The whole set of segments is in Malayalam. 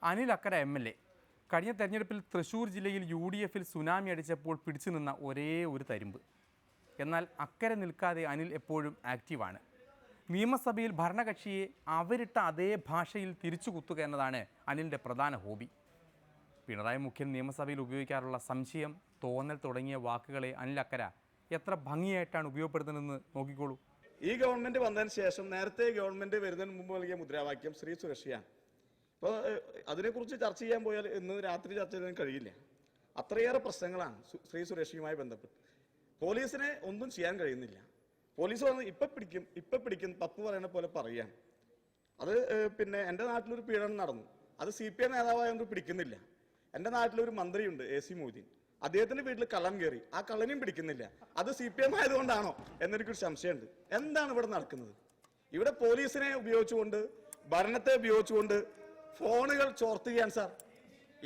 അനിൽ അക്കര MLA കഴിഞ്ഞ തെരഞ്ഞെടുപ്പിൽ തൃശ്ശൂർ ജില്ലയിൽ UDF-ൽ സുനാമി അടിച്ചപ്പോൾ പിടിച്ചു നിന്ന ഒരേ ഒരു തരിമ്പ്. എന്നാൽ അക്കരെ നിൽക്കാതെ അനിൽ എപ്പോഴും ആക്റ്റീവാണ്. നിയമസഭയിൽ ഭരണകക്ഷിയെ അവരിട്ട അതേ ഭാഷയിൽ തിരിച്ചു കുത്തുക എന്നതാണ് അനിലിൻ്റെ പ്രധാന ഹോബി. പിണറായി മുഖ്യൻ നിയമസഭയിൽ ഉപയോഗിക്കാറുള്ള സംശയം, തോന്നൽ തുടങ്ങിയ വാക്കുകളെ അനിൽ അക്കര എത്ര ഭംഗിയായിട്ടാണ് ഉപയോഗപ്പെടുത്തുന്നതെന്ന് നോക്കിക്കോളൂ. ഈ ഗവൺമെന്റ് വന്നതിന് ശേഷം നേരത്തെ ഗവൺമെന്റ് വരുന്നതിന് മുമ്പ് നൽകിയ മുദ്രാവാക്യം സ്ത്രീ സുരക്ഷയാണ്. ഇപ്പോൾ അതിനെക്കുറിച്ച് ചർച്ച ചെയ്യാൻ പോയാൽ ഇന്ന് രാത്രി ചർച്ച ചെയ്യാൻ കഴിയില്ല. അത്രയേറെ പ്രശ്നങ്ങളാണ് സ്ത്രീ സുരക്ഷയുമായി ബന്ധപ്പെട്ട്. പോലീസിനെ ഒന്നും ചെയ്യാൻ കഴിയുന്നില്ല. പോലീസ് വന്ന് ഇപ്പം പിടിക്കും പപ്പു പറയുന്ന പോലെ പറയാം. അത് പിന്നെ എൻ്റെ നാട്ടിലൊരു പീഡനം നടന്നു, അത് CPI നേതാവായതുകൊണ്ട് പിടിക്കുന്നില്ല. എൻ്റെ നാട്ടിലൊരു മന്ത്രിയുണ്ട് AC മൊയ്തീൻ, അദ്ദേഹത്തിന്റെ വീട്ടിൽ കള്ളം കയറി, ആ കള്ളനെയും പിടിക്കുന്നില്ല. അത് CPM ആയതുകൊണ്ടാണോ എന്നെനിക്കൊരു സംശയമുണ്ട്. എന്താണ് ഇവിടെ നടക്കുന്നത്? ഇവിടെ പോലീസിനെ ഉപയോഗിച്ചുകൊണ്ട്, ഭരണത്തെ ഉപയോഗിച്ചുകൊണ്ട് ഫോണുകൾ ചോർത്തുകയാണ് സാർ.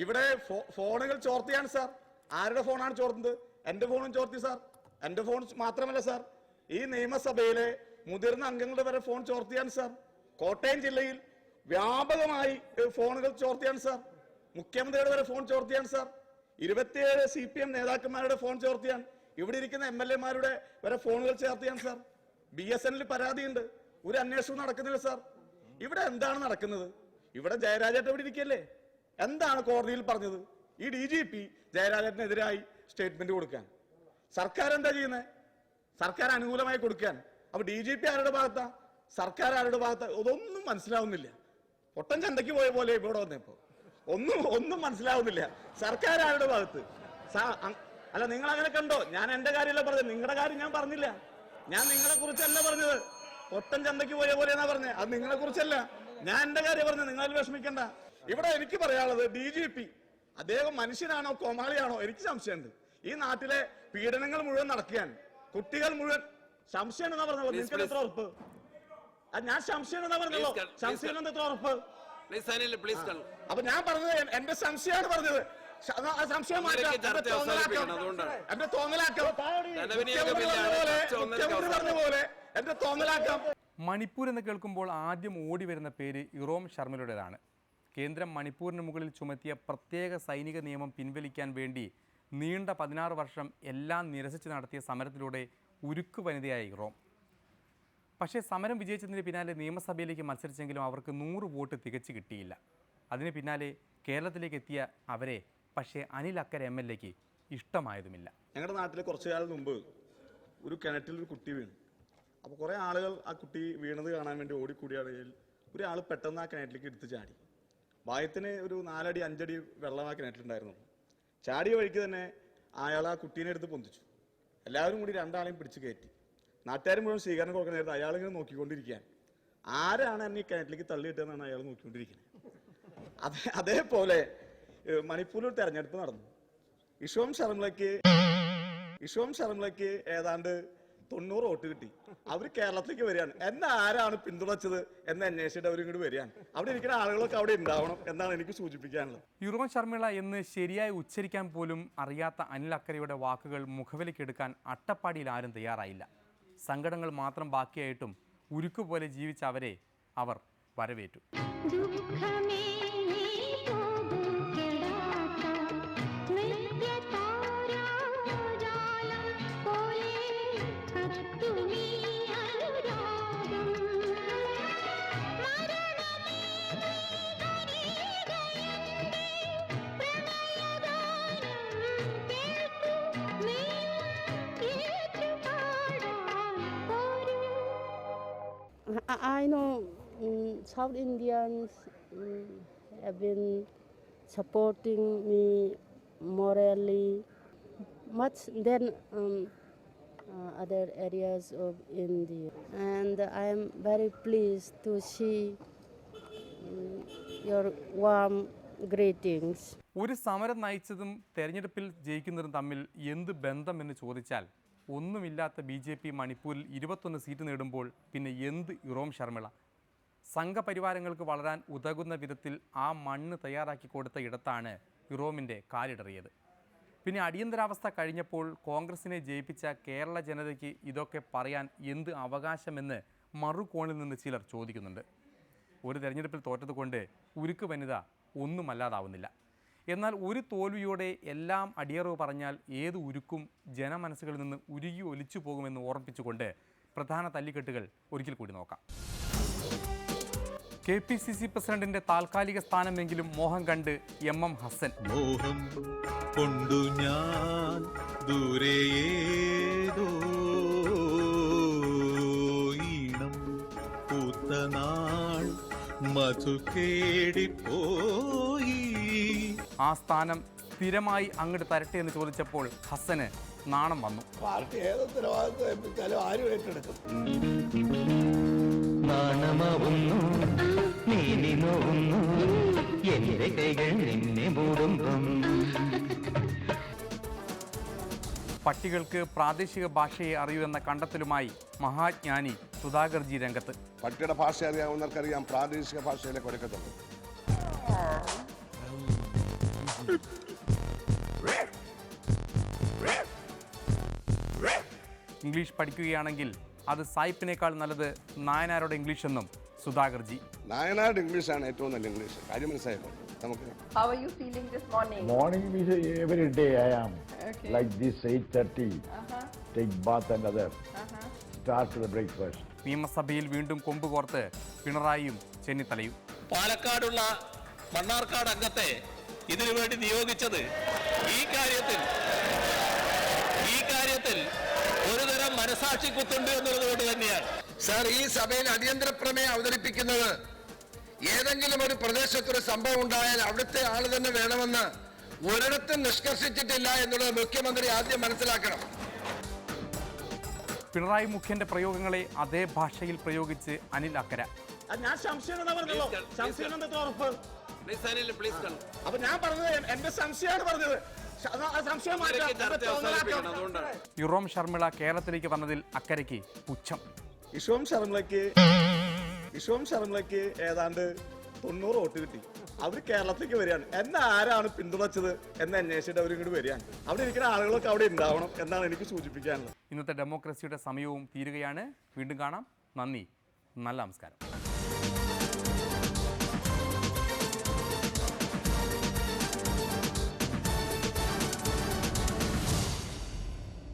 ഇവിടെ ഫോണുകൾ ചോർത്തുകയാണ് സാർ. ആരുടെ ഫോണാണ് ചോർത്തുന്നത്? എൻ്റെ ഫോണും ചോർത്തി സാർ. എൻ്റെ ഫോൺ മാത്രമല്ല സാർ, ഈ നിയമസഭയിലെ മുതിർന്ന അംഗങ്ങളുടെ വരെ ഫോൺ ചോർത്തിയാണ് സാർ. കോട്ടയം ജില്ലയിൽ വ്യാപകമായി ഫോണുകൾ ചോർത്തിയാണ് സാർ. മുഖ്യമന്ത്രിയുടെ വരെ ഫോൺ ചോർത്തിയാണ് സാർ. 27 CPM നേതാക്കന്മാരുടെ ഫോൺ ചോർത്തിയാണ്. ഇവിടെ ഇരിക്കുന്ന MLA-മാരുടെ വരെ ഫോണുകൾ ചേർത്തിയാണ് സാർ. BSNL പരാതിയുണ്ട്, ഒരു അന്വേഷണം നടക്കുന്നില്ല സാർ. ഇവിടെ എന്താണ് നടക്കുന്നത്? ഇവിടെ ജയരാജേട്ടൻ ഇവിടെ ഇരിക്കല്ലേ? എന്താണ് കോടതിയിൽ പറഞ്ഞത്? ഈ DGP ജയരാജേട്ടനെതിരായി സ്റ്റേറ്റ്മെന്റ് കൊടുക്കാൻ. സർക്കാർ എന്താ ചെയ്യുന്നത്? സർക്കാർ അനുകൂലമായി കൊടുക്കാൻ. അപ്പൊ DGP ആരുടെ ഭാഗത്താ? സർക്കാർ ആരുടെ ഭാഗത്താ? അതൊന്നും മനസ്സിലാവുന്നില്ല. പൊട്ടൻ ചന്തയ്ക്ക് പോയ പോലെ ഇവിടെ വന്നപ്പോ ഒന്നും മനസ്സിലാവുന്നില്ല. സർക്കാർ ആരുടെ ഭാഗത്ത്? അല്ല, നിങ്ങൾ അങ്ങനെ കണ്ടോ? ഞാൻ എന്റെ കാര്യമല്ല പറഞ്ഞത്, നിങ്ങളുടെ കാര്യം ഞാൻ പറഞ്ഞില്ല. ഞാൻ നിങ്ങളെ കുറിച്ചല്ല പറഞ്ഞത്. പൊട്ടൻ ചന്തയ്ക്ക് പോയ പോലെ എന്നാ പറഞ്ഞത്. അത് നിങ്ങളെ കുറിച്ചല്ല, ഞാൻ എന്റെ കാര്യം പറഞ്ഞത്. നിങ്ങൾ വിഷമിക്കണ്ട. ഇവിടെ എനിക്ക് പറയാനുള്ളത്, DGP അദ്ദേഹം മനുഷ്യനാണോ കോമാളിയാണോ എനിക്ക് സംശയമുണ്ട്. ഈ നാട്ടിലെ പീഡനങ്ങൾ മുഴുവൻ നടക്കാൻ, കുട്ടികൾ മുഴുവൻ സംശയം എന്നാ പറഞ്ഞത്. നിങ്ങൾക്ക് എത്ര ഉറപ്പ്? ഞാൻ സംശയം എന്നാ പറഞ്ഞല്ലോ. സംശയം എത്ര ഉറപ്പ്? അപ്പൊ ഞാൻ പറഞ്ഞത് എന്റെ സംശയമാണ് പറഞ്ഞത്. സംശയം എന്റെ തോന്നലാക്കം എന്റെ തോന്നലാക്കം. മണിപ്പൂർ എന്ന് കേൾക്കുമ്പോൾ ആദ്യം ഓടി വരുന്ന പേര് ഇറോം ശർമ്മയുടേതാണ്. കേന്ദ്രം മണിപ്പൂരിന് മുകളിൽ ചുമത്തിയ പ്രത്യേക സൈനിക നിയമം പിൻവലിക്കാൻ വേണ്ടി നീണ്ട 16 വർഷം എല്ലാം നിരസിച്ച് നടത്തിയ സമരത്തിലൂടെ ഉരുക്കു വനിതയായ ഇറോം. പക്ഷേ സമരം വിജയിച്ചതിന് പിന്നാലെ നിയമസഭയിലേക്ക് മത്സരിച്ചെങ്കിലും അവർക്ക് 100 വോട്ട് തികച്ചു കിട്ടിയില്ല. അതിന് പിന്നാലെ കേരളത്തിലേക്ക് എത്തിയ അവരെ പക്ഷേ അനിൽ അക്കര MLA-ക്ക് ഇഷ്ടമായതുമില്ല. ഞങ്ങളുടെ നാട്ടിൽ കുറച്ചു കാലം മുമ്പ് ഒരു കിണറ്റിൽ ഒരു കുട്ടി വീണു. അപ്പോൾ കുറേ ആളുകൾ ആ കുട്ടി വീണത് കാണാൻ വേണ്ടി ഓടിക്കൂടിയാണെങ്കിൽ ഒരാൾ പെട്ടെന്ന് ആ കിണറ്റിലേക്ക് എടുത്ത് ചാടി. വായത്തിന് ഒരു 4 അടി 5 അടി വെള്ളം ആ കിണറ്റിലുണ്ടായിരുന്നു. ചാടിയ വഴിക്ക് തന്നെ അയാൾ ആ കുട്ടീനെ എടുത്ത് പൊന്തിച്ചു. എല്ലാവരും കൂടി 2 ആളെയും പിടിച്ച് കയറ്റി. നാട്ടുകാർ മുഴുവൻ സ്വീകരണം കൊടുക്കുന്ന നേരത്തെ അയാളിങ്ങനെ നോക്കിക്കൊണ്ടിരിക്കുകയാണ്. ആരാണ് എന്നെ ഈ കിണറ്റിലേക്ക് തള്ളിയിട്ടതെന്നാണ് അയാൾ നോക്കിക്കൊണ്ടിരിക്കുന്നത്. അതേപോലെ മണിപ്പൂരിൽ തെരഞ്ഞെടുപ്പ് നടന്നു. ഇഷോം ശർമ്മയ്ക്ക് ഏതാണ്ട് 90 വോട്ട് കിട്ടി. അവർ കേരളത്തിലേക്ക് വരികയാണ്. എന്നെ ആരാണ് പിന്തുണച്ചത് എന്ന് അന്വേഷിച്ചിട്ട് അവരിങ്ങോട്ട് വരികയാണ്. അവിടെ ഇരിക്കുന്ന ആളുകളൊക്കെ അവിടെ ഉണ്ടാവണം എന്നാണ് എനിക്ക് സൂചിപ്പിക്കാനുള്ളത്. ഇറോം ശർമ്മിള എന്ന് ശരിയായി ഉച്ചരിക്കാൻ പോലും അറിയാത്ത അനിൽ അക്കരയുടെ വാക്കുകൾ മുഖവിലക്കെടുക്കാൻ അട്ടപ്പാടിയിൽ ആരും തയ്യാറായില്ല. സങ്കടങ്ങൾ മാത്രം ബാക്കിയായിട്ടും ഉരുക്കുപോലെ ജീവിച്ച അവരെ അവർ വരവേറ്റു. I know South Indians have been supporting me morally much than other areas of India, and I am very pleased to see your warm greetings. ഒരു സമരം നയിച്ചതും തെരഞ്ഞെടുപ്പിൽ ജയിക്കുന്നതും തമ്മിൽ എന്ത് ബന്ധമെന്ന് ചോദിച്ചാൽ ഒന്നുമില്ലാത്ത BJP മണിപ്പൂരിൽ 21 സീറ്റ് നേടുമ്പോൾ പിന്നെ എന്ത് ഇറോം ശർമ്മിള? സംഘപരിവാരങ്ങൾക്ക് വളരാൻ ഉതകുന്ന വിധത്തിൽ ആ മണ്ണ് തയ്യാറാക്കി കൊടുത്ത ഇടത്താണ് ഇറോമിൻ്റെ കാലിടറിയത്. പിന്നെ അടിയന്തരാവസ്ഥ കഴിഞ്ഞപ്പോൾ കോൺഗ്രസിനെ ജയിപ്പിച്ച കേരള ജനതയ്ക്ക് ഇതൊക്കെ പറയാൻ എന്ത് അവകാശമെന്ന് മറുകോണിൽ നിന്ന് ചിലർ ചോദിക്കുന്നുണ്ട്. ഒരു തെരഞ്ഞെടുപ്പിൽ തോറ്റതുകൊണ്ട് ഉരുക്ക് വനിത ഒന്നുമല്ലാതാവുന്നില്ല. എന്നാൽ ഒരു തോൽവിയോടെ എല്ലാം അടിയറവ് പറഞ്ഞാൽ ഏത് ഉരുക്കും ജനമനസ്സുകളിൽ നിന്ന് ഉരുകി ഒലിച്ചു പോകുമെന്ന് ഓർമ്മിപ്പിച്ചുകൊണ്ട് പ്രധാന തല്ലിക്കെട്ടുകൾ ഒരിക്കൽ കൂടി നോക്കാം. KPCC പ്രസിഡന്റിന്റെ താൽക്കാലിക സ്ഥാനമെങ്കിലും മോഹം കണ്ട് MM ഹസൻ. മോഹം കൊണ്ടു ഞാൻ ദൂരേതോ ഈണം പൂത്തനാൾ മധുക്കേടിപ്പോയി. ആ സ്ഥാനം സ്ഥിരമായി അങ്ങോട്ട് തരട്ടെ എന്ന് ചോദിച്ചപ്പോൾ ഹസന് നാണം വന്നു. പാർട്ടി ഏത് ഉത്തരവാദിത്വം ഏൽപ്പിച്ചാലും ആരും ഏറ്റെടുക്കും. നാണമാവുന്നു നീ നോവുന്നു എന്റെ കൈകൾ നിന്നെ മൂടുമ്പം. പട്ടികൾക്ക് പ്രാദേശിക ഭാഷയെ അറിയൂ എന്ന കണ്ടെത്തലുമായി മഹാജ്ഞാനി സുധാകർജി രംഗത്ത്. പട്ടിയുടെ ഭാഷ അറിയാവുന്നവർക്കറിയാം പ്രാദേശിക ഭാഷയിലെ കൊടുക്കത്തുള്ളൂ. ഇംഗ്ലീഷ് പഠിക്കുകയാണെങ്കിൽ അത് സായിപ്പിനേക്കാൾ നല്ലത് നായനാരുടെ ഇംഗ്ലീഷ് എന്നും സുധാകർജി. നായനാട് ഇംഗ്ലീഷാണ് ഏറ്റവും നല്ല ഇംഗ്ലീഷ്. കാര്യം മനസ്സിലായല്ലോ നമുക്ക്. How are you feeling this morning? Morning is every day I am like this 8:30. Take bath and other. Start the breakfast. നിയമസഭയിൽ വീണ്ടും കൊമ്പ് കോർത്ത് പിണറായിയും ചെന്നിത്തലയും. പാലക്കാടുള്ള മണ്ണാർക്കാട് അംഗത്തെ ഇതിനു വേണ്ടി നിയോഗിച്ചത് ഈ കാര്യത്തിൽ ഒരുതരം മനസാക്ഷി കുത്തുണ്ട് എന്നുള്ളത് കൊണ്ട് തന്നെയാണ്. സാർ, ഈ സഭയിൽ അടിയന്തര പ്രമേയം അവതരിപ്പിക്കുന്നത് ഏതെങ്കിലും ഒരു പ്രദേശത്തൊരു സംഭവം ഉണ്ടായാൽ അവിടുത്തെ ആള് തന്നെ വേണമെന്ന് ഒരിടത്തും നിഷ്കർഷിച്ചിട്ടില്ല എന്നുള്ളത് മുഖ്യമന്ത്രി ആദ്യം മനസ്സിലാക്കണം. പിണറായി മുഖ്യന്റെ പ്രയോഗങ്ങളെ അതേ ഭാഷയിൽ പ്രയോഗിച്ച് അനിൽ അക്കര. ഞാൻ സംശയം പറഞ്ഞല്ലോ. സംശയം എന്താ ഉറപ്പ്? അപ്പൊ ഞാൻ പറഞ്ഞത് എന്റെ സംശയമാണ് പറഞ്ഞത്. ഇറോം ശർമിള കേരളത്തിലേക്ക് വന്നതിൽ അക്കരയ്ക്ക് പുച്ഛം. ഇഷോം ശർമിളയ്ക്ക് ഏതാണ്ട് 90 വോട്ട് കിട്ടി. അവർ കേരളത്തിലേക്ക് വരികയാണ്. എന്നെ ആരാണ് പിന്തുണച്ചത് എന്ന് അന്വേഷിച്ചിട്ട് അവരിങ്ങോട്ട് വരികയാണ്. അവിടെ ഇരിക്കുന്ന ആളുകളൊക്കെ അവിടെ ഉണ്ടാവണം എന്നാണ് എനിക്ക് സൂചിപ്പിക്കാനുള്ളത്. ഇന്നത്തെ ഡെമോക്രസിയുടെ സമയവും തീരുകയാണ്. വീണ്ടും കാണാം. നന്ദി. നല്ല നമസ്കാരം.